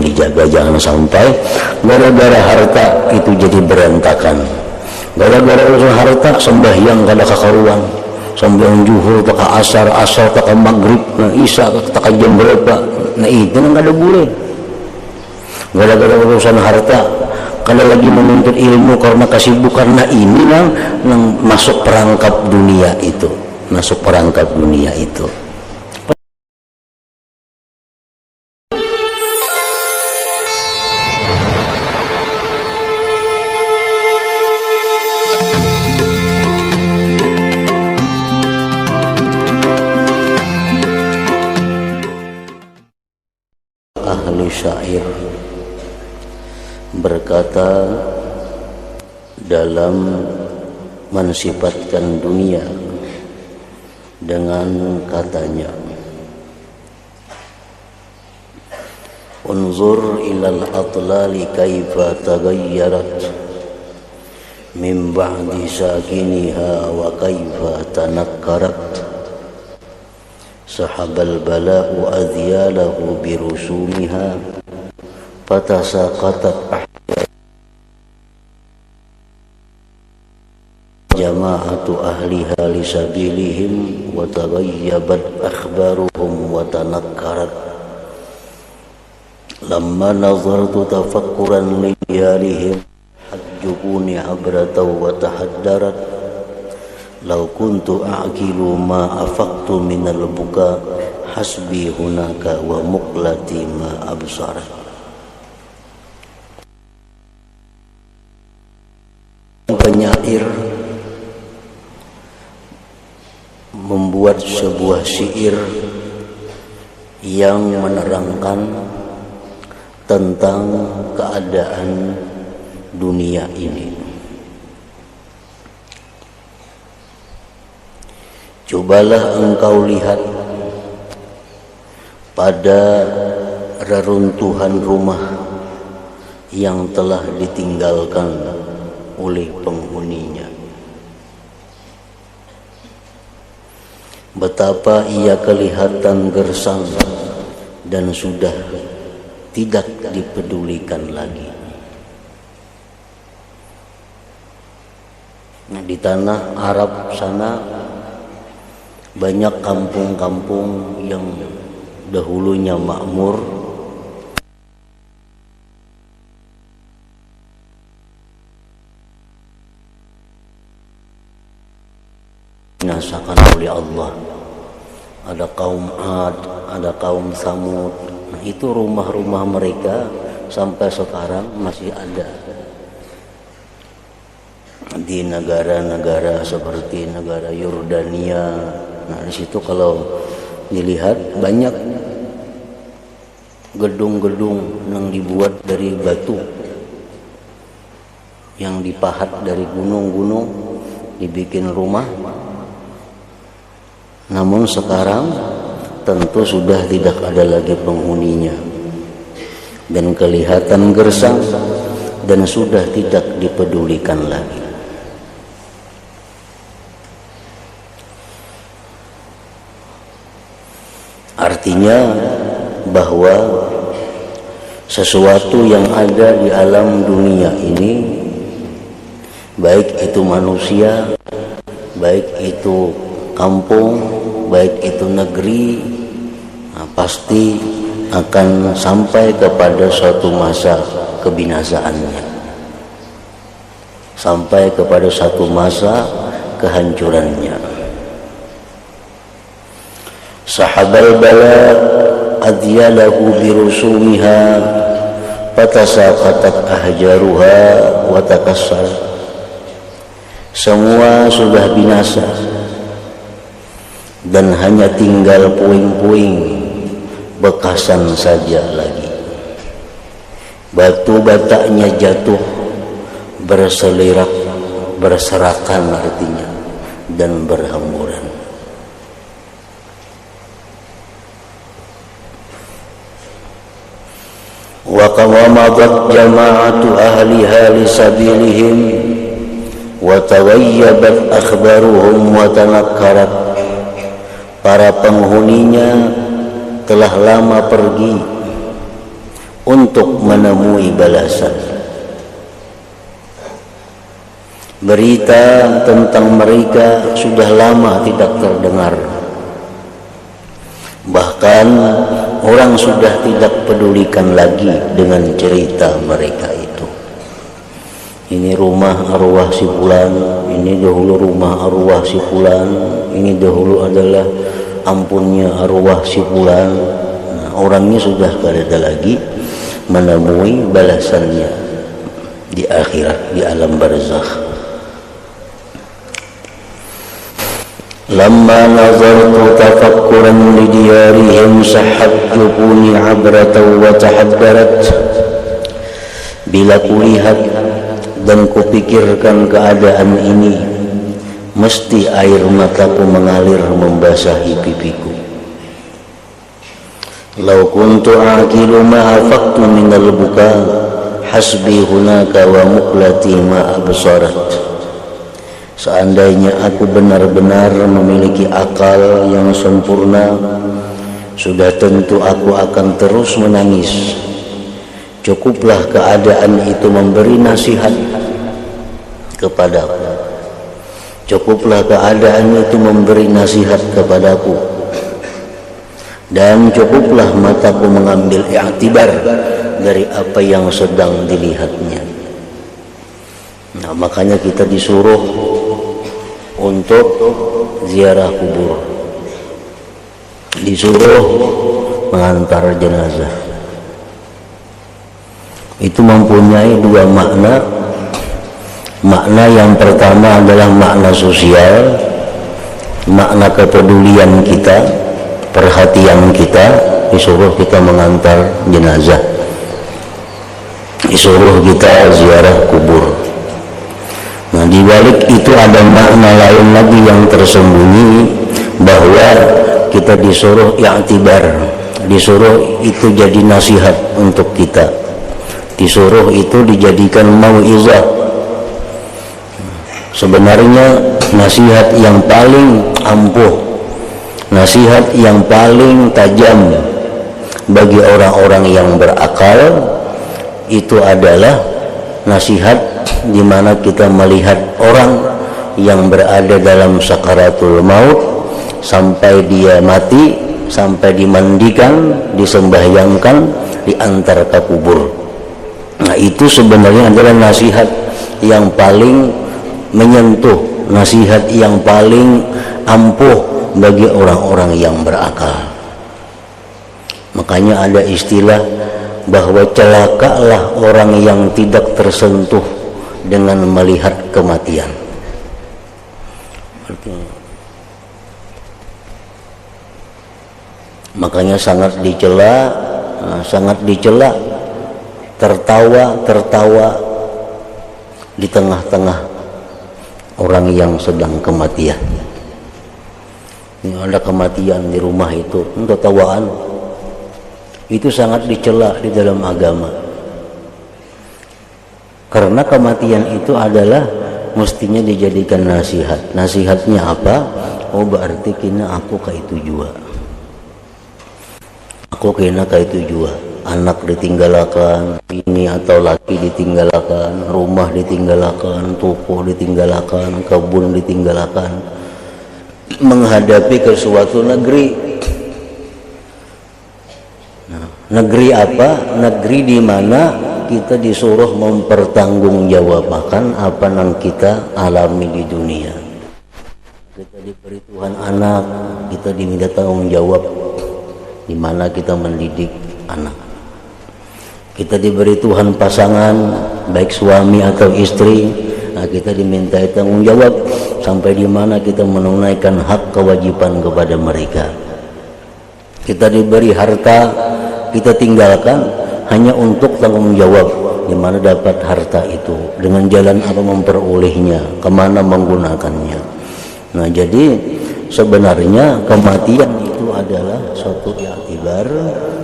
dijaga, jangan sampai gara-gara harta itu jadi berantakan. Gara-gara urusan harta sembahyang kada kakaruan, sembahyang zuhur tak asar, asar tak maghrib, isya tak jam berapa, nah itu nang kada boleh. Gara-gara urusan harta kalau lagi menuntut ilmu karena kesibukan, nah ini nang masuk perangkap dunia itu, masuk perangkap dunia itu. Ahli syair berkata dalam mensifatkan dunia dengan katanya, unzur ilal atlali kaifa taghayyarat min ba'di sakiniha wa kaifa tanakkarat sahabal bala'u adhyalahu birusumiha fatasaqatat jama'atu ahliha lisabilihim wa taghayyabat akhbaruhum wa tanakkarat lamma nazartu tafakkuran liyalihim hajjubuni abratan wa tahaddarat law kuntu a'qilu ma afaqtu minal buka hasbi hunaka wa muqlati ma absarat. Penyair membuat sebuah syair yang menerangkan tentang keadaan dunia ini. Cobalah engkau lihat pada reruntuhan rumah yang telah ditinggalkan oleh penghuninya. Betapa ia kelihatan gersang dan sudah tidak dipedulikan lagi. Nah, di tanah Arab sana banyak kampung-kampung yang dahulunya makmur, dibinasakan oleh Allah. Ada kaum Ad, ada kaum Samud. Nah, itu rumah-rumah mereka sampai sekarang masih ada di negara-negara seperti negara Yordania. Nah, di situ kalau dilihat banyak gedung-gedung yang dibuat dari batu yang dipahat dari gunung-gunung, dibikin rumah. Namun sekarang tentu sudah tidak ada lagi penghuninya dan kelihatan gersang dan sudah tidak dipedulikan lagi. Artinya bahwa sesuatu yang ada di alam dunia ini, baik itu manusia, baik itu kampung, baik itu negeri, nah, pasti akan sampai kepada suatu masa kebinasaannya, sampai kepada satu masa kehancurannya. Sahabal bala adyalahu birusumiha fatasaqatat ahjaruha wa takassar. Semua sudah binasa dan hanya tinggal puing-puing bekasan saja lagi. Batu bataknya jatuh berselirak, berserakan artinya, dan berhamburan. Wa qamadat jama'atu ahliha lisabilihim wa taghayyabat akhbaruhum wa tanakkarat. Para penghuninya telah lama pergi untuk menemui balasan. Berita tentang mereka sudah lama tidak terdengar. Bahkan orang sudah tidak pedulikan lagi dengan cerita mereka itu. Ini rumah arwah si fulan, ini dahulu rumah arwah si fulan, ini dahulu adalah ampunnya arwah si fulan. Nah, orangnya sudah tidak ada lagi menemui balasannya di akhirat, di alam barzakh. Lamma nazartu tafakkuran li diyarihim sahhat jubuni abratan wa tahaddarat. Bila kulihat dan kupikirkan keadaan ini, mesti air mataku mengalir membasahi pipiku. Law kuntu aqilu ma afaqtu minal buka hasbi hunaka wa muqlati ma absarat. Seandainya aku benar-benar memiliki akal yang sempurna, sudah tentu aku akan terus menangis. Cukuplah keadaan itu memberi nasihat kepadaku. Cukuplah keadaan itu memberi nasihat kepadaku. Dan cukuplah mataku mengambil i'tibar dari apa yang sedang dilihatnya. Nah, makanya kita disuruh untuk ziarah kubur, disuruh mengantar jenazah. Itu mempunyai dua makna. Makna yang pertama adalah makna sosial, makna kepedulian kita, perhatian kita, disuruh kita mengantar jenazah, disuruh kita ziarah kubur. Nah, di balik itu ada makna lain lagi yang tersembunyi, bahwa kita disuruh i'tibar, disuruh itu jadi nasihat untuk kita, disuruh itu dijadikan mau'izah. Sebenarnya nasihat yang paling ampuh, nasihat yang paling tajam bagi orang-orang yang berakal itu adalah nasihat di mana kita melihat orang yang berada dalam sakaratul maut sampai dia mati, sampai dimandikan, disembahyangkan, diantar ke kubur. Nah, itu sebenarnya adalah nasihat yang paling menyentuh, nasihat yang paling ampuh bagi orang-orang yang berakal. Makanya ada istilah bahwa celakalah orang yang tidak tersentuh dengan melihat kematian. Makanya sangat dicela tertawa di tengah-tengah orang yang sedang kematian. Ini ada kematian di rumah itu, untuk tawaan. Itu sangat dicela di dalam agama. Karena kematian itu adalah mestinya dijadikan nasihat. Nasihatnya apa? Oh, berarti kena aku kaitu jua. Aku kena kaitu jua. Anak ditinggalkan, ini atau laki ditinggalkan, rumah ditinggalkan, toko ditinggalkan, kebun ditinggalkan, menghadapi ke suatu negeri. Nah, negeri apa? Negeri di mana kita disuruh mempertanggungjawabkan apa yang kita alami di dunia. Kita diberi Tuhan anak, kita diminta tanggung jawab di mana kita mendidik anak. Kita diberi Tuhan pasangan, baik suami atau istri, nah kita diminta tanggung jawab sampai di mana kita menunaikan hak kewajiban kepada mereka. Kita diberi harta, kita tinggalkan hanya untuk tanggung jawab di mana dapat harta itu, dengan jalan apa memperolehnya, kemana menggunakannya. Nah, jadi sebenarnya kematian itu adalah suatu i'tibar,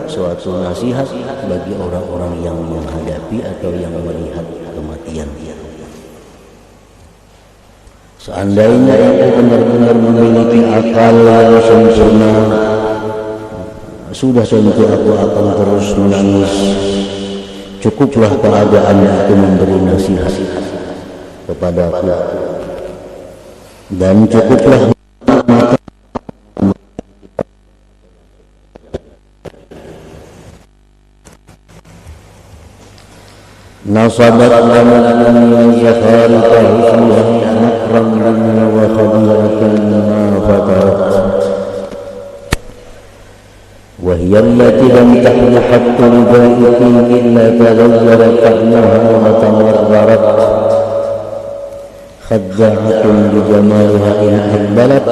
suatu nasihat bagi orang-orang yang menghadapi atau yang melihat kematian. Seandainya aku benar-benar memiliki akal yang sempurna, sudah tentu aku akan terus menangis cukuplah keadaan itu memberi nasihat kepadaku, dan cukuplah nasabat lana zakharika husnuha makram lana wa khabiratan ma fatarat wa hiya allati lam tahlu hatta ridaikin illa tazawwarat ta'muha wa tamarrarat khadja'atun bi jamaliha in aqbalat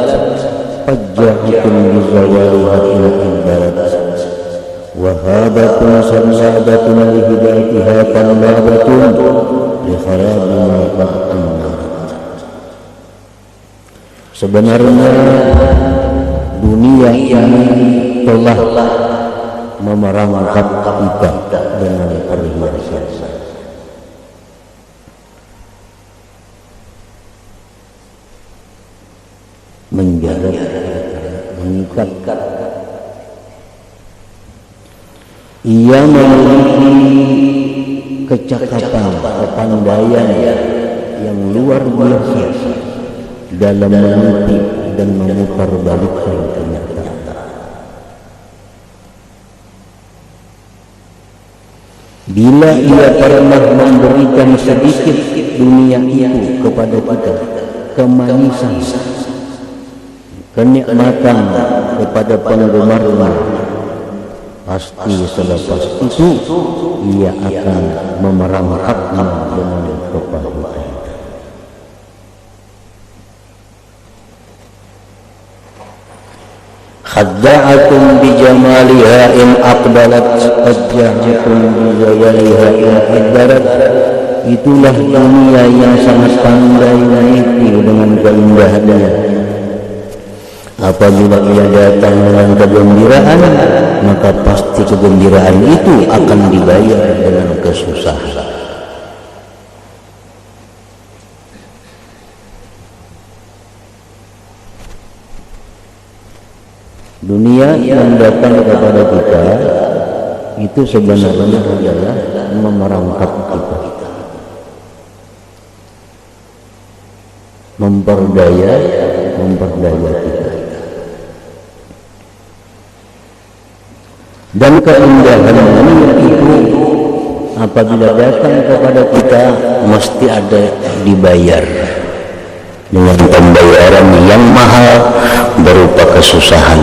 fajja'atun bi zawaliha in aqbalat wahabatun sansabatun lihidayatiha tanlabatun likharabiha ta'ammat. Sebenarnya dunia ini telah memerangkap kita dengan perhiasan, menjaga, mengikat. Ia memiliki kecakapan, kepandaian yang luar biasa dalam meniti dan memutarbalikkan kenyataan. Bila ia pernah memberikan sedikit dunia itu kepada kita, kemanisan, kenikmatan kepada penggemarnya, pasti selepas itu ia akan memerangkapnya dengan kepahitan. Khadda'atun bi jamaliha in aqbalat, khadja'atun bi zawaliha in adbarat. Itulah dunia yang sangat pandai menipu dengan keindahannya. Apabila ia datang dengan kegembiraan, maka pasti kegembiraan itu akan dibayar dengan kesusahan. Dunia yang datang kepada kita itu sebenarnya adalah memerangkap kita, memperdaya kita. Dan keindahan itu apabila datang kepada kita mesti ada dibayar dengan pembayaran yang mahal berupa kesusahan.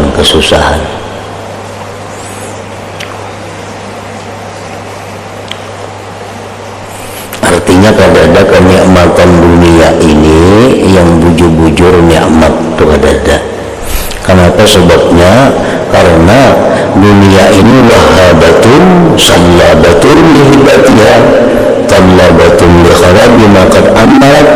Artinya kadada kenikmatan dunia ini yang bujur-bujur nikmat itu kadada. Kenapa sebabnya? Karena dunia ini wahabatun sallabatun lihibatiha tanlabatun likharabi maqad amarat.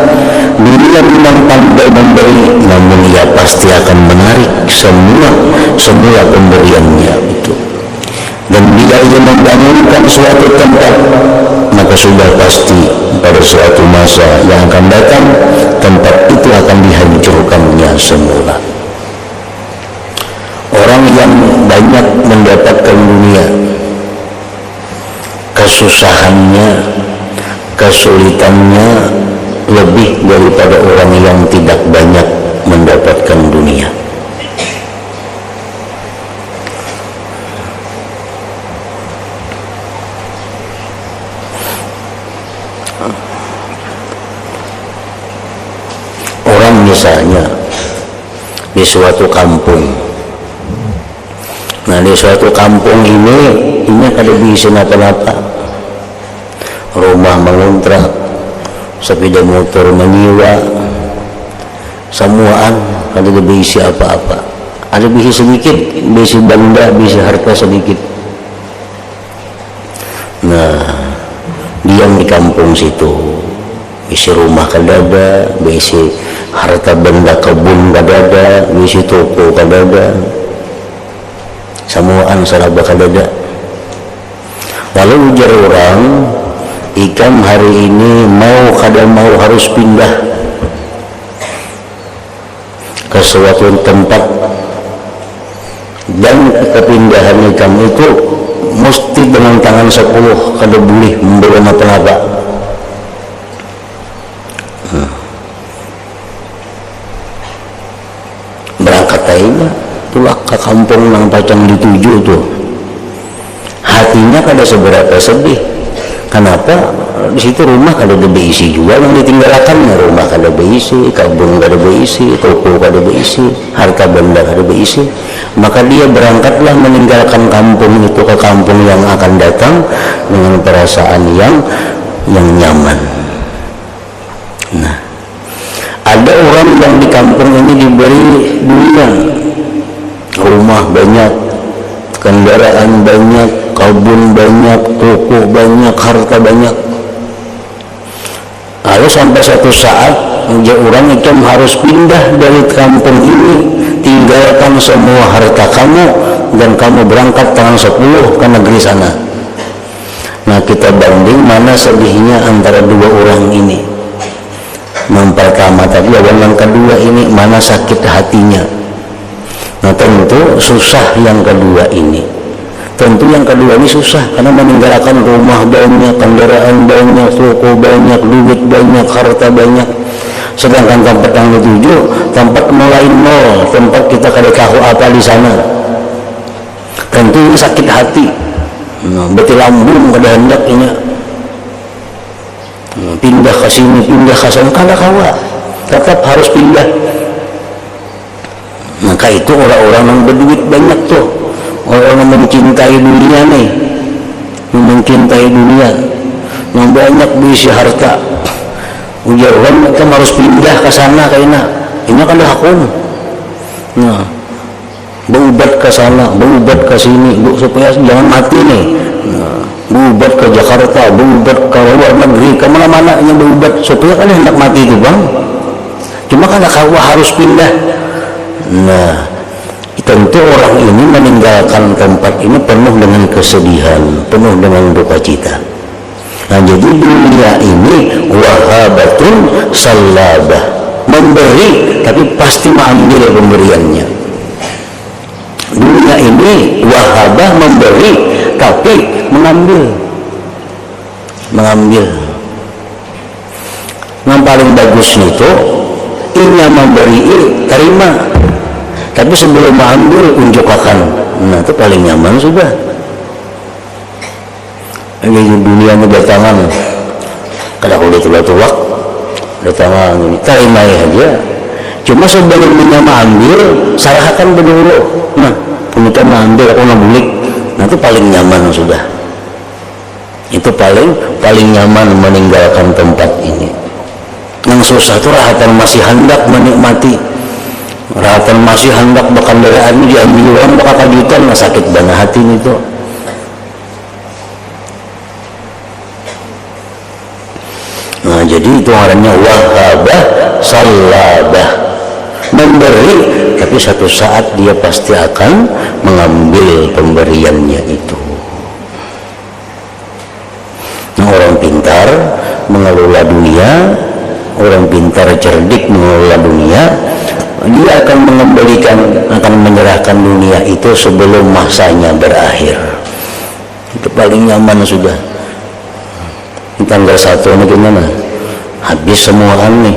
Dunia memang pandai memberi, namun ia pasti akan menarik semua pemberiannya itu. Dan bila ia membangunkan suatu tempat, maka sudah pasti pada suatu masa yang akan datang tempat itu akan dihancurkannya semula. Orang yang banyak mendapatkan dunia, kesusahannya, kesulitannya lebih daripada orang yang tidak banyak mendapatkan dunia. Orang misalnya di suatu kampung. Nah, di suatu kampung ini kada bisa apa-apa. Rumah mengontrak, sepeda motor menyewa, semuaan kada bisa apa-apa. Ada bisa sedikit, bisa benda, bisa harta sedikit. Nah, diam di kampung situ, bisa rumah kada ada, bisa harta benda kebun kada ada, bisa toko kada ada. Semuaan serba kadada. Lalu ujar orang, ikam hari ini mau kada mau harus pindah ke suatu tempat, dan kepindahan ikam itu mesti dengan tangan 10 kada boleh membawa apa-apa. Berangkat aja pulang ke kampung nang pacang dituju tuh, hatinya kada seberapa sedih. Kenapa? Di situ rumah kada ada beisi juga yang ditinggalkannya, rumah kada beisi, kebun kada beisi, toko kada beisi, harta benda kada beisi. Maka dia berangkatlah meninggalkan kampung itu ke kampung yang akan datang dengan perasaan yang nyaman. Nah, ada orang yang di kampung ini diberi dunia, rumah banyak, kendaraan banyak, kebun banyak, toko banyak, harta banyak. Lalu sampai satu saat orang itu harus pindah dari kampung ini, tinggalkan semua harta kamu dan kamu berangkat tangan 10 ke negeri sana. Nah, kita banding mana sedihnya antara dua orang ini. Yang pertama tadi dan yang kedua ini mana sakit hatinya. Nah, tentu susah yang kedua ini. Tentu yang kedua ini susah karena meninggalkan rumah banyak, kendaraan banyak, toko banyak, duit banyak, harta banyak. Sedangkan tempat yang dituju tempat mulai nol, tempat kita kada tahu apa di sana. Tentu ini sakit hati. Betul lambung kada hendak ini. Pindah ke sini, pindah ke sana, kada kawa. Tetap harus pindah. Maka itu orang-orang yang berduit banyak tuh, orang yang mencintai dunia nih, mencintai dunia, yang banyak berisi harta. Ujar orang mereka harus pindah ke sana kayaknya. Ini kan dah hakun. Nah, berubat ke sana, berubat ke sini, supaya jangan mati nih. Nah, berubat ke Jakarta, berubat ke luar negeri, kemana-mana yang berubat supaya kan hendak mati itu bang. Cuma kan kawa harus pindah. Nah, tentu orang ini meninggalkan tempat ini penuh dengan kesedihan, penuh dengan duka cita. Nah, jadi dunia ini wahabatun salabah, memberi tapi pasti mengambil pemberiannya. Dunia ini wahabah, memberi tapi mengambil. Yang paling bagus itu ini memberi, terima. Tapi sebelum mengambil unjukkan. Nah, itu paling nyaman sudah. Ini dunia ini datangan, kada kulit tua-tua, datangan ini terima aja. Cuma sebelum mengambil, salahkan berdulu. Nah, kita mengambil aku nabulik. Nah, itu paling nyaman sudah. Itu paling nyaman meninggalkan tempat ini. Yang susah itu rahatan masih hendak menikmati. Rahatan masih hendak berkendaraan diambil orang bakal kajutan, nggak sakit banget hati itu. Nah, jadi itu orangnya wahabah salabah, memberi tapi satu saat dia pasti akan mengambil pemberiannya itu. Nah, orang pintar mengelola dunia, orang pintar cerdik mengelola dunia, dia akan mengembalikan, akan menyerahkan dunia itu sebelum masanya berakhir. Itu paling nyaman sudah. Tanggal 1 ini gimana? Habis semua nih.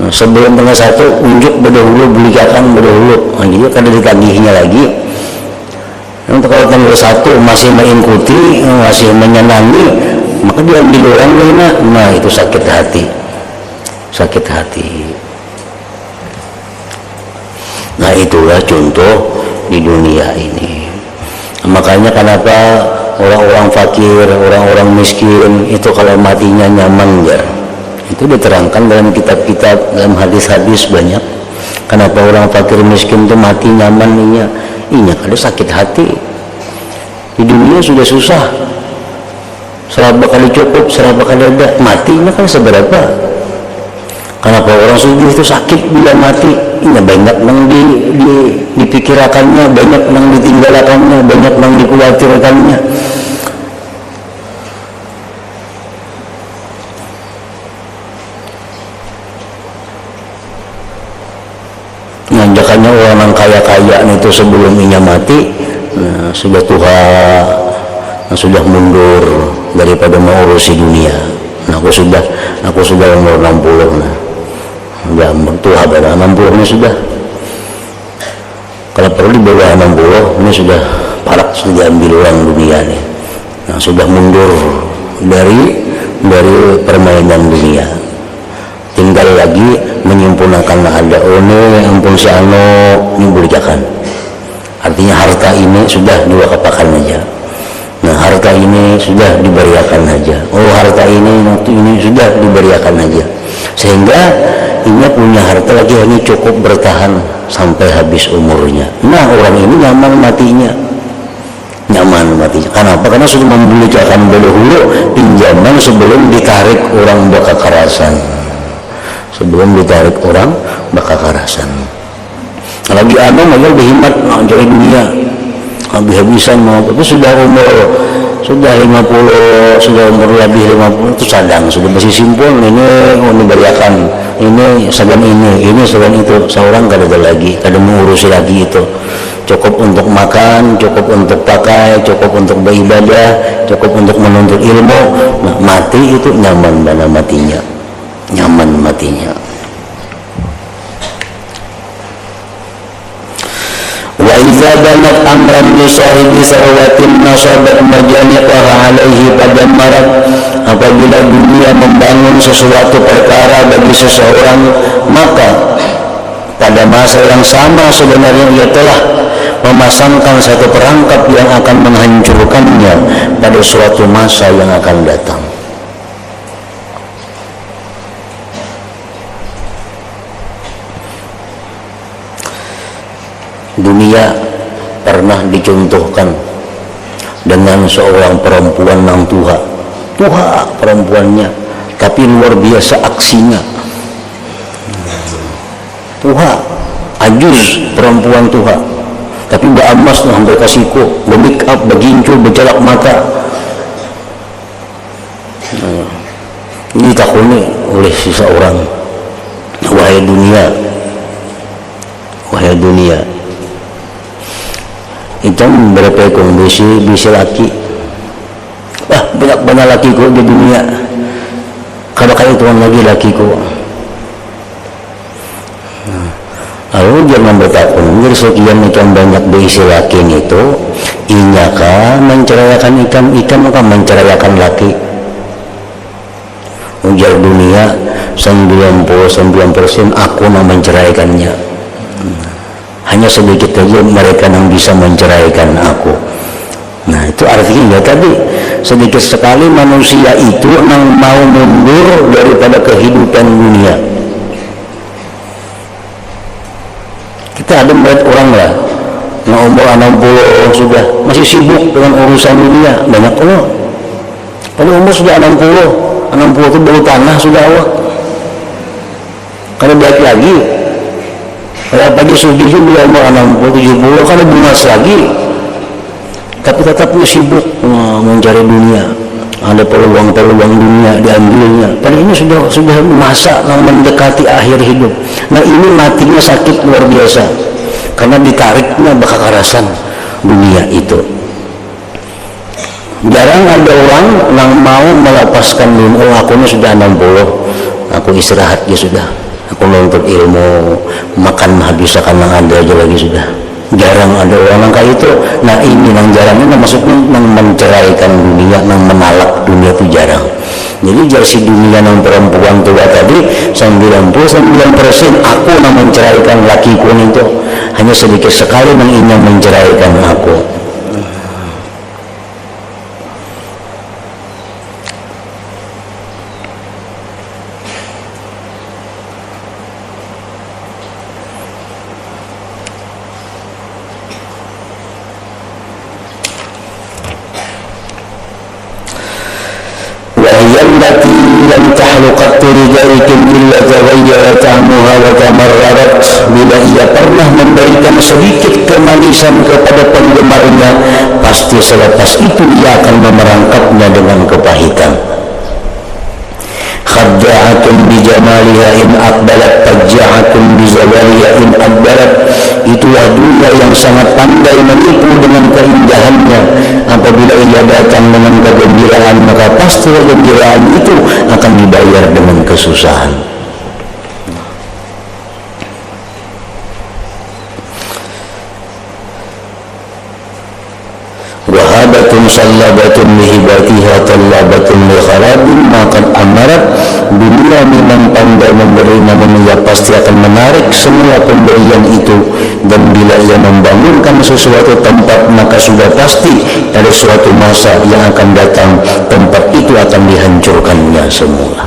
Nah, sebelum tanggal 1 unjuk berdahulu, belikan berdahulu. Nah, dia kan ditagihnya lagi. Untuk kalau tanggal 1 masih mengikuti, masih menyenangi, maka dia ambil orang lain. Nah, itu sakit hati. Nah, itulah contoh di dunia ini. Makanya kenapa orang-orang fakir, orang-orang miskin itu kalau matinya nyaman ya. Itu diterangkan dalam kitab-kitab, dalam hadis-hadis banyak. Kenapa orang fakir miskin itu mati nyaman nih? Iya, kalau sakit hati. Di dunia sudah susah. Seraba kali cukup, seraba kali ada, matinya kan seberapa? Kenapa orang sujud itu sakit bila mati? Ini banyak yang dipikirkannya, banyak yang ditinggalkannya, banyak yang dikhawatirkannya. Nanjakannya orang yang kaya-kaya itu sebelum inya mati, sudah tua, sudah mundur daripada mengurusi dunia. Aku sudah umur 60, udah tua pada 60 ini sudah. Kalau perlu di bawah 60 ini sudah palak, sudah diambil orang dunia nih. Sudah mundur dari permainan dunia. Tinggal lagi menyempurnakan ada ini ampun si ano nyumbuljakan. Artinya harta ini sudah diwakapakan aja. Nah, harta ini sudah diberiakan aja. Oh, harta ini sudah diberiakan aja. Sehingga ini punya harta lagi hanya cukup bertahan sampai habis umurnya. Nah, orang ini nyaman matinya. Kenapa? Karena sudah membelikan dahulu pinjaman sebelum ditarik orang bakakarasan. Lagi ada malah berhemat cari dunia, habis-habisan mau itu sudah umur 50, sudah umur lebih 50 itu sadang sudah masih simpul ini beriakan ini sagan itu seorang kada ada lagi, kada mengurusi lagi itu. Cukup untuk makan, cukup untuk pakai, cukup untuk beribadah, cukup untuk menuntut ilmu. Nah, mati itu nyaman matinya. Wa idza banat amran li sahibi sarwatin nasabat majaniqaha alaihi padamarat. Apabila dunia membangun sesuatu perkara bagi seseorang, maka pada masa yang sama sebenarnya ia telah memasangkan satu perangkap yang akan menghancurkannya pada suatu masa yang akan datang. Dunia pernah dicontohkan dengan seorang perempuan yang tua perempuannya, tapi luar biasa aksinya. Ajus perempuan tua, tapi emas sampai kasihku, make up, begincul, bercelak mata. Ini takuni oleh seseorang. Wahai dunia, itu berapa kondisi bisa laki. Banyak lakiku di dunia. Kalau tuan lagi lakiku. Lalu jangan bertakun, jadi sekian ikan banyak diisi laki itu, inyakah menceraikan ikan maka menceraikan laki. Ujar dunia 99% aku yang menceraikannya. Hanya sedikit saja mereka yang bisa menceraikan aku. Nah, itu artinya tadi sedikit sekali manusia itu yang mau mundur daripada kehidupan dunia. Kita ada melihat orang lah yang umur 60 sudah masih sibuk dengan urusan dunia, banyak orang. Kalau umur sudah 60 itu baru tanah sudah Allah. Kalau baik lagi, kalau pagi sudah dia umur 60, 70, kalau bungas lagi, tapi tetap sibuk mencari dunia. Ada peluang-peluang dunia diambilnya. Padahal ini sudah masa yang mendekati akhir hidup. Nah, ini matinya sakit luar biasa karena ditariknya bakakarasan dunia itu. Jarang ada orang yang mau melepaskan dunia. Aku ini sudah 60, aku istirahat ya sudah. Aku menuntut ilmu, makan habiskan yang ada aja lagi sudah. Jarang ada orang kayak itu. Nah, ini yang jarang ini maksudnya yang menceraikan dunia, yang menalak dunia itu jarang. Jadi si dunia yang perempuan tua tadi 99% aku yang menceraikan lakiku itu, hanya sedikit sekali yang ingin menceraikan aku. التي لم تحلقت رجالكم إلا تغير طعمها وتمررت. Bila ia pernah memberikan sedikit kemanisan kepada penggemarnya, pasti selepas itu ia akan memerangkapnya dengan kepahitan. Khadda'atu bi jamaliha in aqbalat, faja'akum bi zawaliha in adbarat. Itulah dunia yang sangat pandai menipu dengan keindahannya. Apabila ia datang dengan kegembiraan, maka pasti kegembiraan itu akan dibayar dengan kesusahan. Wahabatun sallabatun lihibatiha tallabatun likharabin maqad amarat. Dunia memang pandai memberi, namun ia pasti akan menarik semua pemberian itu. Dan bila ia membangunkan sesuatu tempat, maka sudah pasti pada suatu masa yang akan datang tempat itu akan dihancurkannya semua.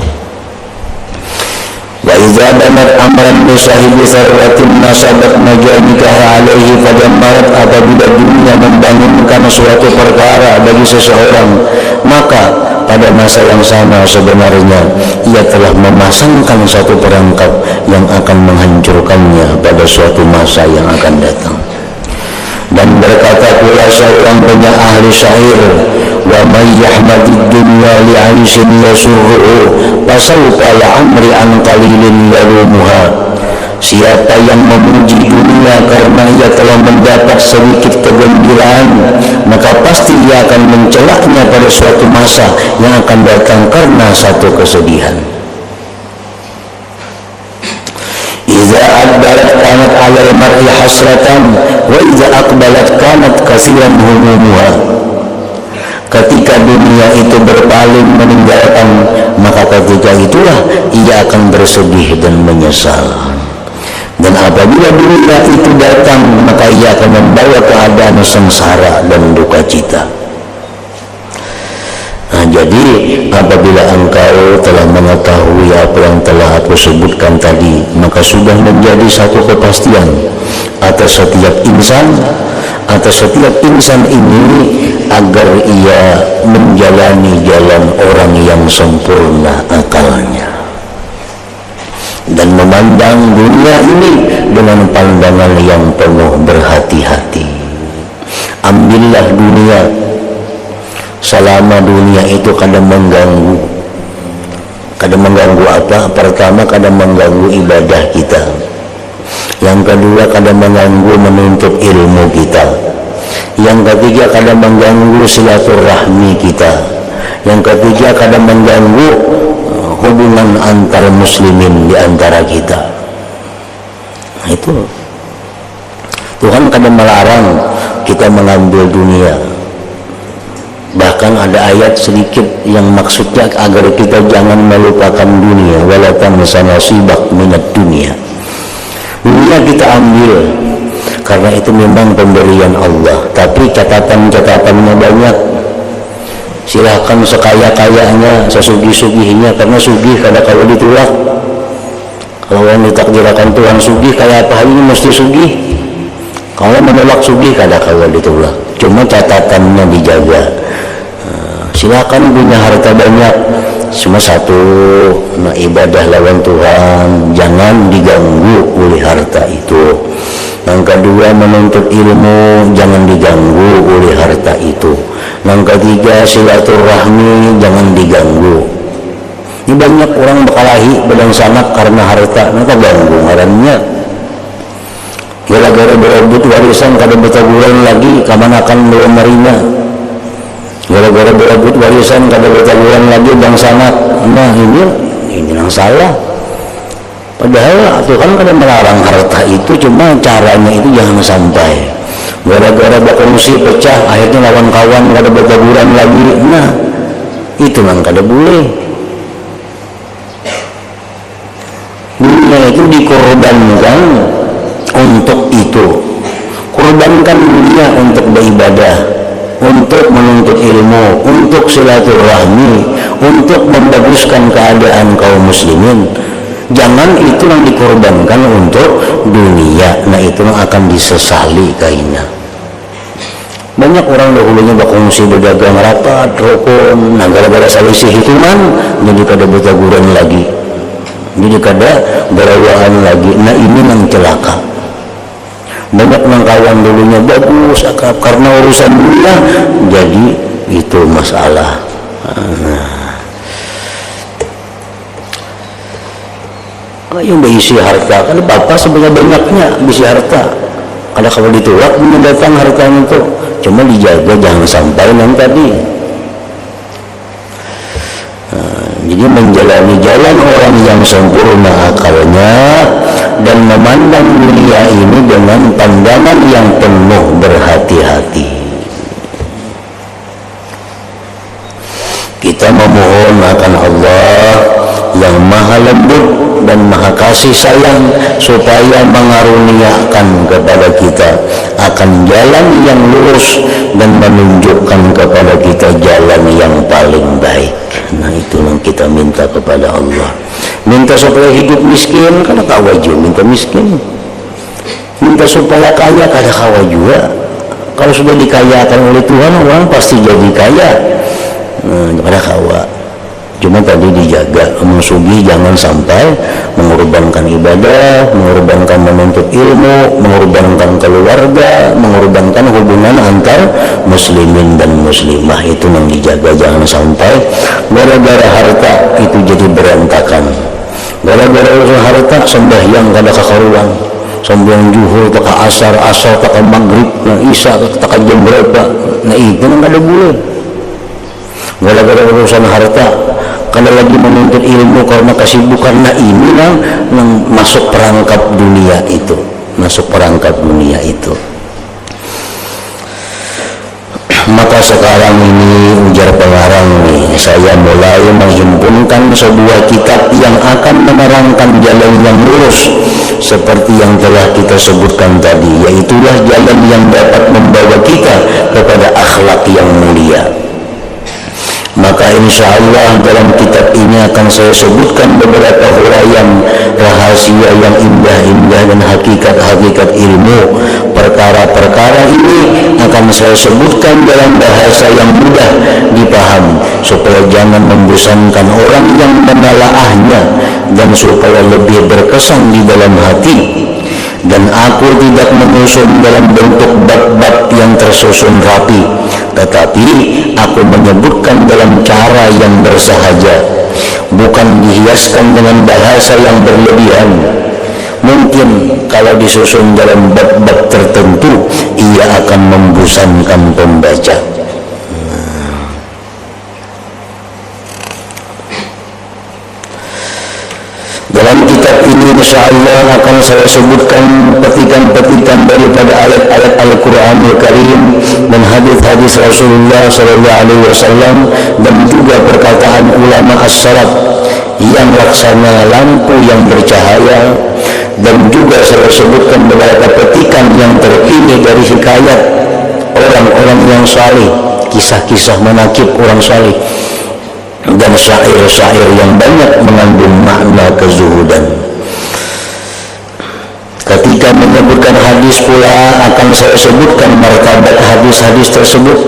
Wa idza banat amran bi sahibi sarwatin nasabat majanikaha alaihi fadammarat. Apabila dunia membangunkan suatu perkara bagi seseorang, maka pada masa yang sama sebenarnya ia telah memasangkan satu perangkap yang akan menghancurkannya pada suatu masa yang akan datang. Dan berkata pula seorang penyair ahli syair, wa may yahmadid dunya li 'aishin yasurruhu fasawfa la'amri an qalilin yarumuha. Siapa yang memuji dunia karena ia telah mendapat sedikit kegembiraan, maka pasti ia akan mencelaknya pada suatu masa yang akan datang karena satu kesedihan. Iza adbarat kanat 'alal mar'i hasratan wa iza aqbalat kanat kasiran humumuha. Ketika dunia itu berpaling meninggalkan, maka ketika itulah ia akan bersedih dan menyesal. Dan apabila dunia itu datang, maka ia akan membawa keadaan sengsara dan duka cita. Nah, jadi apabila engkau telah mengetahui apa yang telah aku sebutkan tadi, maka sudah menjadi satu kepastian atas setiap insan ini agar ia menjalani jalan orang yang sempurna akalnya dan memandang dunia ini dengan pandangan yang penuh berhati-hati. Ambillah dunia selama dunia itu kadang mengganggu. Kadang mengganggu apa? Pertama, kadang mengganggu ibadah kita. Yang kedua, kadang mengganggu menuntut ilmu kita. Yang ketiga, kadang mengganggu silaturahmi kita. Yang ketiga, kadang mengganggu hubungan antar muslimin di antara kita. Nah, itu Tuhan kadang melarang kita mengambil dunia. Bahkan ada ayat sedikit yang maksudnya agar kita jangan melupakan dunia. Wala tansa nasibak minad dunia. Dunia kita ambil karena itu memang pemberian Allah, tapi catatan-catatannya banyak. Silahkan sekaya-kayanya, sesugih-sugihnya, karena sugih kada kalau ditolak. Kalau yang ditakdirkan Tuhan sugih kayak apa ini mesti sugih. Kalau menolak sugih kada kalau ditolak. Cuma catatannya dijaga. Silakan punya harta banyak, cuma satu, nah ibadah lawan Tuhan jangan diganggu oleh harta itu. Yang kedua, menuntut ilmu jangan diganggu oleh harta itu. Yang ketiga, silaturahmi jangan diganggu. Ini banyak orang berkelahi badan sanak karena harta, nanti ganggu ngarannya. Gara-gara berebut warisan kada bertaburan lagi, kapan akan menerima? Gara-gara berebut warisan kada bertaburan lagi bang sanak. Nah ini yang salah. Padahal Tuhan kadang melarang harta itu, cuma caranya itu jangan sampai gara-gara berkongsi pecah akhirnya lawan kawan kada bertaburan lagi. Nah itu memang kada boleh. Dunia itu dikorbankan untuk itu. Korbankan dunia untuk beribadah, untuk menuntut ilmu, untuk silaturahmi, untuk membaguskan keadaan kaum muslimin. Jangan itu yang dikorbankan untuk dunia. Nah itu yang akan disesali kayaknya. Banyak orang dahulunya berkongsi berdagang rapat, rokok. Nah gara-gara selisih hitungan jadi kada bertaburan lagi, jadi kada berawaan lagi. Nah ini yang celaka. Banyak kawan dulunya bagus akap, karena urusan dunia jadi itu masalah. Nah. yang berisi harta kan bapak sebanyak-banyaknya bisa harta ada kalau ditolak mendatang hartanya itu cuma dijaga jangan sampai yang tadi. Jadi menjalani jalan orang yang sempurna akalnya dan memandang dunia ini dengan pandangan yang penuh berhati-hati. Kita memohon akan Allah yang maha lembut dan maha kasih sayang supaya mengaruniakan kepada kita akan jalan yang lurus dan menunjukkan kepada kita jalan yang paling baik. Nah itu yang kita minta kepada Allah. Minta supaya hidup miskin karena kawa juga minta miskin. Minta supaya kaya karena kawa juga. Kalau sudah dikayakan oleh Tuhan orang pasti jadi kaya. Pada kawa. Cuma tadi dijaga mensugi jangan sampai mengorbankan ibadah, mengorbankan menuntut ilmu, mengorbankan keluarga, mengorbankan hubungan antar muslimin dan muslimah. Itu yang dijaga jangan sampai gara-gara harta itu jadi berantakan. Gara-gara urusan harta sembahyang kada kakaruan, sembahyang zuhur taka asar, asar taka maghrib, nah isya taka jam berapa, nah itu yang kada boleh. Gara-gara urusan harta kalau lagi menuntut ilmu karena kesibukan, nah ini yang masuk perangkap dunia itu, masuk perangkap dunia itu. Maka sekarang ini ujar pengarang nih, saya mulai menghimpunkan sebuah kitab yang akan menerangkan jalan yang lurus seperti yang telah kita sebutkan tadi, yaitulah jalan yang dapat membawa kita kepada akhlak yang mulia. Maka insya Allah dalam kitab ini akan saya sebutkan beberapa huraian rahasia yang indah-indah dan hakikat-hakikat ilmu. Perkara-perkara ini akan saya sebutkan dalam bahasa yang mudah dipaham supaya jangan membosankan orang yang menelaahnya dan supaya lebih berkesan di dalam hati. Dan aku tidak menyusun dalam bentuk bab-bab yang tersusun rapi, tetapi aku menyebutkan dalam cara yang bersahaja, bukan dihiaskan dengan bahasa yang berlebihan. Mungkin kalau disusun dalam bab-bab tertentu ia akan membosankan pembaca. Dalam kitab ini insyaallah akan saya sebutkan petikan-petikan daripada ayat-ayat Al-Qur'anul Karim dan hadis-hadis Rasulullah sallallahu alaihi wasallam dan juga perkataan ulama as-salaf yang laksana lampu yang bercahaya, dan juga saya sebutkan beberapa petikan yang terpilih dari hikayat orang-orang yang saleh, kisah-kisah manaqib orang saleh dan syair-syair yang banyak mengandung makna kezuhudan. Ketika menyebutkan hadis pula akan saya sebutkan martabat hadis-hadis tersebut,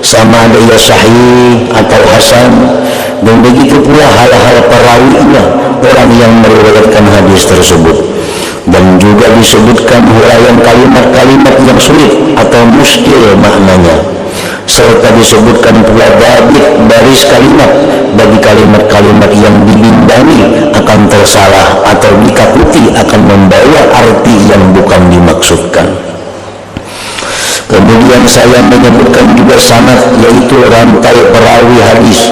sama ada ia sahih atau hasan, dan begitu pula hal-hal perawinya orang yang meriwayatkan hadis tersebut. Dan juga disebutkan huraian kalimat-kalimat yang sulit atau muskil maknanya, serta disebutkan pula baris kalimat bagi kalimat-kalimat yang dibimbangi akan tersalah atau dikaputi akan membawa arti yang bukan dimaksudkan. Kemudian saya menyebutkan juga sanad, yaitu rantai perawi hadis,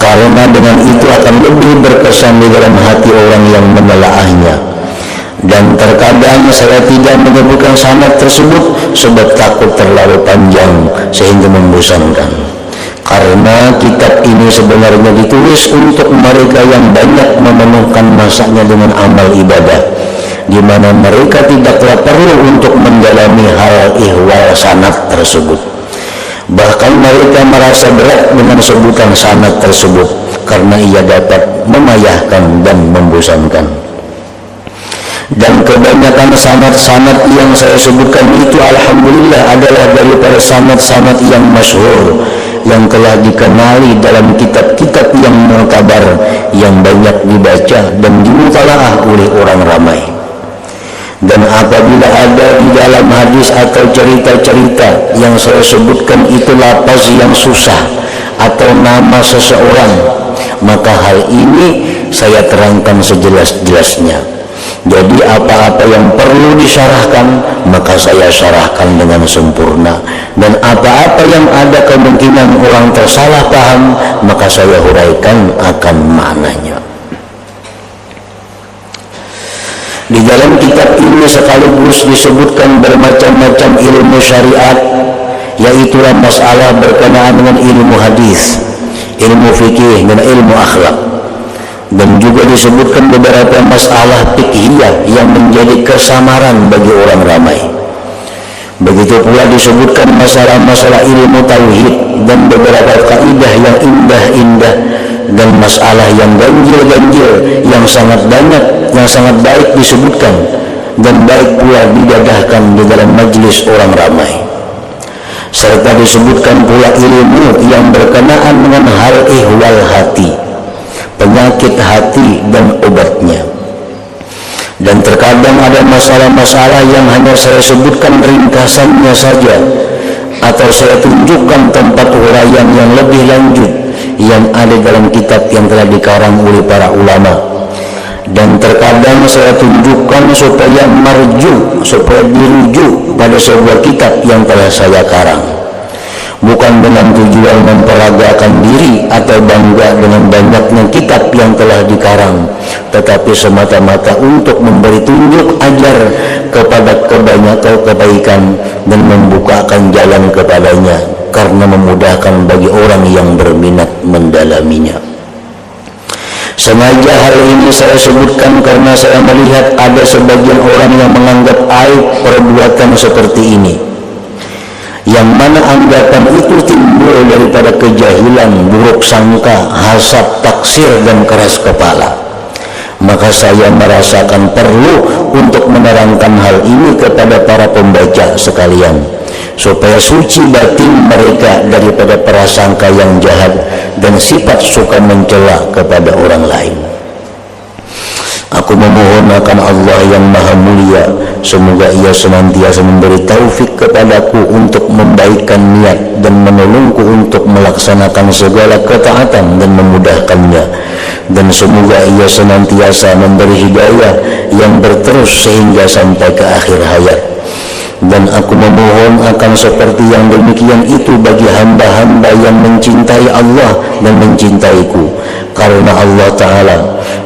karena dengan itu akan lebih berkesan di dalam hati orang yang menelaahnya. Dan terkadang saya tidak menyebutkan sanad tersebut sebab takut terlalu panjang sehingga membosankan. Karena kitab ini sebenarnya ditulis untuk mereka yang banyak memenuhkan masanya dengan amal ibadah, di mana mereka tidaklah perlu untuk mendalami hal ihwal sanad tersebut. Bahkan mereka merasa berat dengan sebutan sanad tersebut karena ia dapat memayahkan dan membosankan. Dan kebanyakan sanad-sanad yang saya sebutkan itu alhamdulillah adalah daripada sanad-sanad yang masyhur, yang telah dikenali dalam kitab-kitab yang mu'tabar, yang banyak dibaca dan dimutalaah oleh orang ramai. Dan apabila ada di dalam hadis atau cerita-cerita yang saya sebutkan itu lafaz yang susah atau nama seseorang, maka hal ini saya terangkan sejelas-jelasnya. Jadi apa-apa yang perlu disyarahkan maka saya syarahkan dengan sempurna, dan apa-apa yang ada kemungkinan orang tersalah paham maka saya huraikan akan maknanya. Di dalam kitab ini sekaligus disebutkan bermacam-macam ilmu syariat, yaitulah masalah berkenaan dengan ilmu hadis, ilmu fikih, dan ilmu akhlak. Dan juga disebutkan beberapa masalah fiqhiyah yang menjadi kesamaran bagi orang ramai. Begitu pula disebutkan masalah-masalah ilmu tauhid dan beberapa kaidah yang indah-indah, dan masalah yang ganjil-ganjil yang sangat banyak, yang sangat baik disebutkan dan baik pula didadahkan di dalam majlis orang ramai. Serta disebutkan pula ilmu yang berkenaan dengan hal ihwal hati, penyakit hati dan obatnya. Dan terkadang ada masalah-masalah yang hanya saya sebutkan ringkasannya saja, atau saya tunjukkan tempat uraian yang lebih lanjut yang ada dalam kitab yang telah dikarang oleh para ulama. Dan terkadang saya tunjukkan supaya marju, supaya dirujuk pada sebuah kitab yang telah saya karang, bukan dengan tujuan memperagakan diri atau bangga dengan banyaknya kitab yang telah dikarang, tetapi semata-mata untuk memberi tunjuk ajar kepada kebanyakan kebaikan dan membukakan jalan kepadanya, karena memudahkan bagi orang yang berminat mendalaminya. Sengaja hal ini saya sebutkan karena saya melihat ada sebagian orang yang menganggap aib perbuatan seperti ini, yang mana anggapan itu timbul daripada kejahilan, buruk sangka, hasad, taksir, dan keras kepala. Maka saya merasakan perlu untuk menerangkan hal ini kepada para pembaca sekalian, supaya suci batin mereka daripada prasangka yang jahat dan sifat suka mencela kepada orang lain. Aku memohon akan Allah yang Maha Mulia, semoga Ia senantiasa memberi taufik kepadaku untuk membaikkan niat dan menolongku untuk melaksanakan segala ketaatan dan memudahkannya, dan semoga Ia senantiasa memberi hidayah yang berterus sehingga sampai ke akhir hayat. Dan aku memohon akan seperti yang demikian itu bagi hamba-hamba yang mencintai Allah dan mencintaiku karena Allah Ta'ala,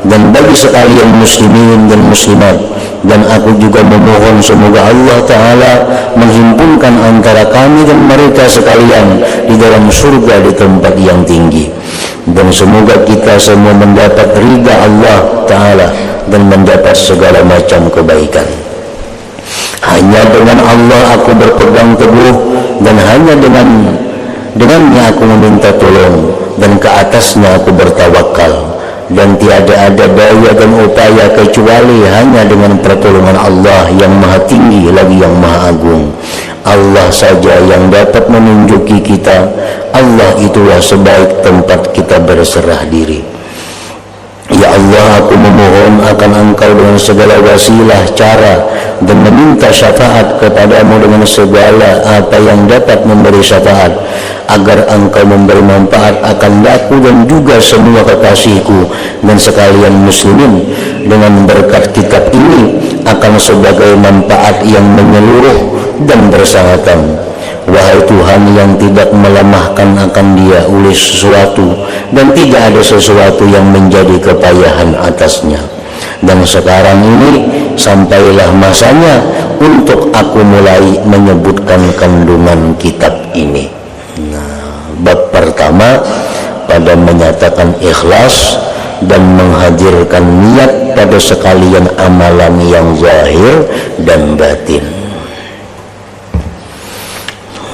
dan bagi sekalian muslimin dan muslimat. Dan aku juga memohon semoga Allah Ta'ala menghimpunkan antara kami dan mereka sekalian di dalam surga di tempat yang tinggi, dan semoga kita semua mendapat ridha Allah Ta'ala dan mendapat segala macam kebaikan. Hanya dengan Allah aku berpegang teguh, dan hanya dengannya aku meminta tolong, dan ke atasnya aku bertawakal, dan tiada ada daya dan upaya kecuali hanya dengan pertolongan Allah yang Maha Tinggi lagi yang Maha Agung. Allah saja yang dapat menunjuki kita. Allah itulah sebaik tempat kita berserah diri. Ya Allah, aku memohon akan Engkau dengan segala wasilah, cara, dan meminta syafaat kepadamu dengan segala apa yang dapat memberi syafaat, agar Engkau memberi manfaat akan aku dan juga semua kekasihku dan sekalian muslimin dengan berkat kitab ini akan sebagai manfaat yang menyeluruh dan bersangatan. Wahai Tuhan yang tidak melemahkan akan dia oleh sesuatu, dan tidak ada sesuatu yang menjadi kepayahan atasnya. Dan sekarang ini sampailah masanya untuk aku mulai menyebutkan kandungan kitab ini. Nah, bab pertama pada menyatakan ikhlas dan menghadirkan niat pada sekalian amalan yang zahir dan batin.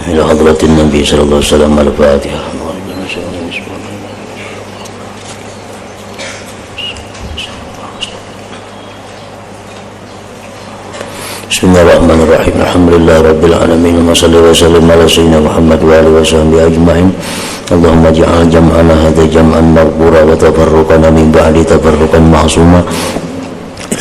Ila hadratin Nabi sallallahu alaihi wasallam. Al-Fatihah. Bismillahirrahmanirrahim. Alhamdulillah rabbil alamin. Wa sallallahu wasallam ala sayyidina Muhammad wa alihi wasahbihi ajma'in. Allahumma ja'al jam'ana hadha jam'an maghfura wa tafarruqana min ba'di tafarruqan ma'suma.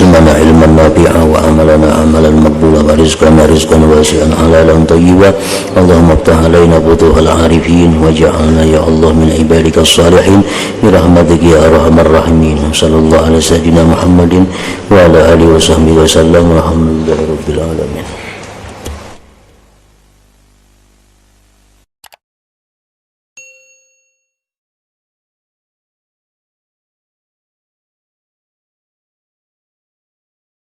علمنا علما نافعا وعملنا عملا مقبولا ورزقنا رزقا واسعا حلالا طيبا اللهم افتح علينا فتوح العارفين واجعلنا يا الله من عبادك الصالحين برحمتك يا ارحم الراحمين صلى الله على سيدنا محمد وعلى اله وصحبه وسلم والحمد لله رب العالمين.